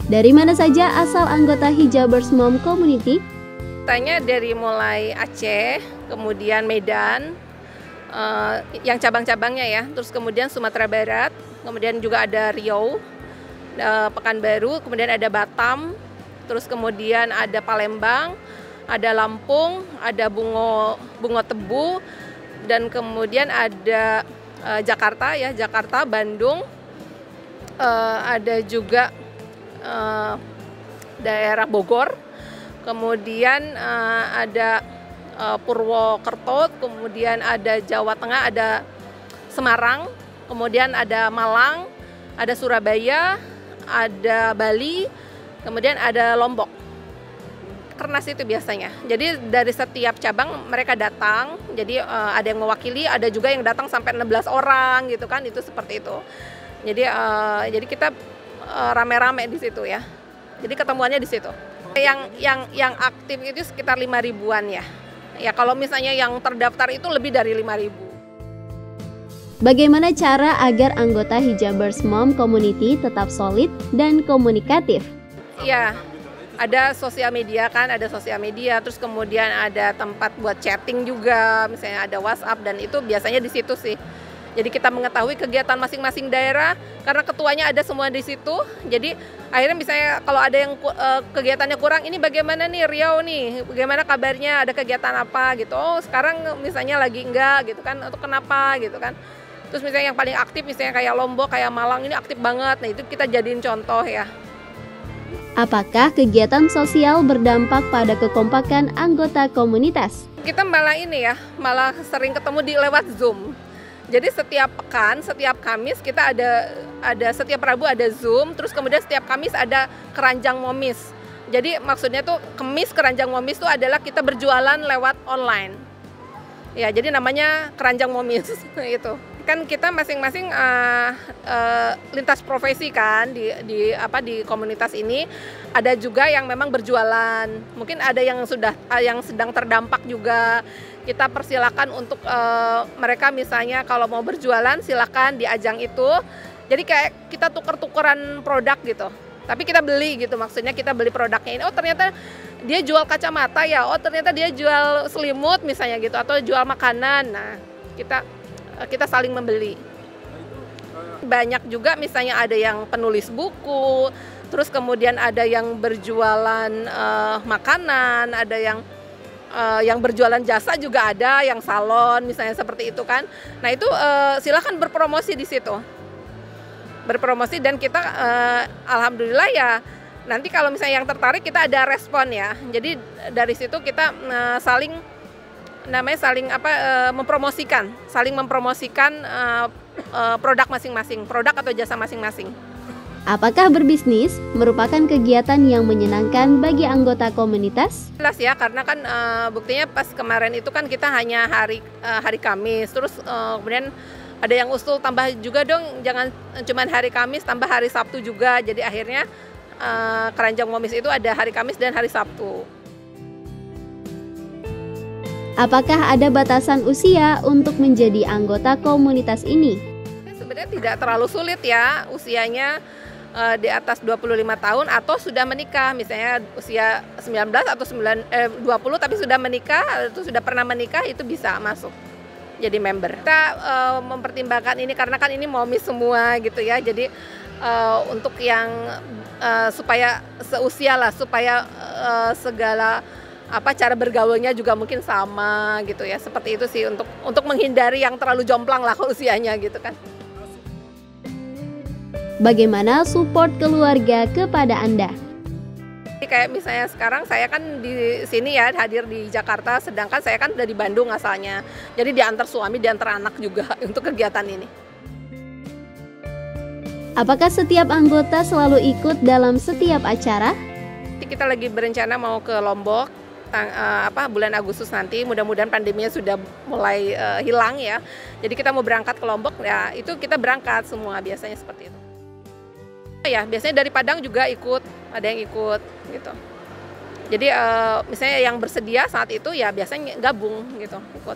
Dari mana saja asal anggota Hijabers Mom Community? Tanya dari mulai Aceh, kemudian Medan, yang cabang-cabangnya ya, terus kemudian Sumatera Barat, kemudian juga ada Riau, Pekanbaru, kemudian ada Batam, terus kemudian ada Palembang, ada Lampung, ada Bungo Tebu, dan kemudian ada Jakarta ya, Jakarta, Bandung, ada juga daerah Bogor, kemudian ada Purwokerto, kemudian ada Jawa Tengah, ada Semarang, kemudian ada Malang, ada Surabaya, ada Bali, kemudian ada Lombok. Kernas itu biasanya. Jadi dari setiap cabang mereka datang, jadi ada yang mewakili, ada juga yang datang sampai 16 orang gitu kan, itu seperti itu. Jadi kita rame-rame di situ ya. Jadi ketemuannya di situ. Yang aktif itu sekitar 5.000-an ya. Ya kalau misalnya yang terdaftar itu lebih dari 5.000. Bagaimana cara agar anggota Hijabers Mom Community tetap solid dan komunikatif? Ya, ada sosial media kan, ada sosial media, terus kemudian ada tempat buat chatting juga, misalnya ada WhatsApp, dan itu biasanya di situ sih. Jadi kita mengetahui kegiatan masing-masing daerah, karena ketuanya ada semua di situ. Jadi akhirnya misalnya kalau ada yang kegiatannya kurang, ini bagaimana nih Riau nih, bagaimana kabarnya, ada kegiatan apa gitu. Oh sekarang misalnya lagi enggak gitu kan, untuk kenapa gitu kan. Terus misalnya yang paling aktif misalnya kayak Lombok, kayak Malang ini aktif banget, nah itu kita jadiin contoh ya. Apakah kegiatan sosial berdampak pada kekompakan anggota komunitas? Kita malah ini ya, malah sering ketemu di lewat Zoom. Jadi setiap pekan, setiap Kamis kita ada setiap Rabu ada Zoom, terus kemudian setiap Kamis ada keranjang momis. Jadi maksudnya tuh Kamis keranjang momis itu adalah kita berjualan lewat online. Ya, jadi namanya keranjang momis itu. Kan kita masing-masing lintas profesi kan di komunitas ini. Ada juga yang memang berjualan. Mungkin ada yang sedang terdampak juga. Kita persilakan untuk mereka misalnya kalau mau berjualan silakan di ajang itu. Jadi kayak kita tuker-tukeran produk gitu. Tapi kita beli gitu, maksudnya kita beli produknya ini. Oh ternyata dia jual kacamata ya, oh ternyata dia jual selimut misalnya gitu, atau jual makanan. Nah kita saling membeli. Banyak juga misalnya ada yang penulis buku, terus kemudian ada yang berjualan makanan, ada yang berjualan jasa juga ada, yang salon misalnya seperti itu kan. Nah itu silakan berpromosi di situ. Berpromosi dan kita alhamdulillah ya nanti kalau misalnya yang tertarik kita ada respon ya. Jadi dari situ kita saling mempromosikan produk masing-masing, produk atau jasa masing-masing. Apakah berbisnis merupakan kegiatan yang menyenangkan bagi anggota komunitas? Jelas ya, karena kan buktinya pas kemarin itu kan kita hanya hari Kamis, terus kemudian ada yang usul tambah juga dong, jangan cuma hari Kamis, tambah hari Sabtu juga. Jadi akhirnya keranjang momis itu ada hari Kamis dan hari Sabtu. Apakah ada batasan usia untuk menjadi anggota komunitas ini? Sebenarnya tidak terlalu sulit ya, usianya di atas 25 tahun atau sudah menikah, misalnya usia 19 atau 20 tapi sudah menikah atau sudah pernah menikah, itu bisa masuk jadi member. Kita mempertimbangkan ini karena kan ini momis semua gitu ya, jadi untuk yang supaya seusia lah, supaya segala cara bergaulnya juga mungkin sama gitu ya, seperti itu sih, untuk menghindari yang terlalu jomplang lah usianya gitu kan. Bagaimana support keluarga kepada Anda? Kayak misalnya sekarang saya kan di sini ya, hadir di Jakarta, sedangkan saya kan udah di Bandung asalnya. Jadi diantar suami, diantar anak juga untuk kegiatan ini. Apakah setiap anggota selalu ikut dalam setiap acara? Kita lagi berencana mau ke Lombok bulan Agustus nanti, mudah-mudahan pandeminya sudah mulai hilang ya. Jadi kita mau berangkat ke Lombok ya, itu kita berangkat semua biasanya seperti itu. Ya, biasanya dari Padang juga ikut, ada yang ikut gitu. Jadi misalnya yang bersedia saat itu ya biasanya gabung gitu, ikut.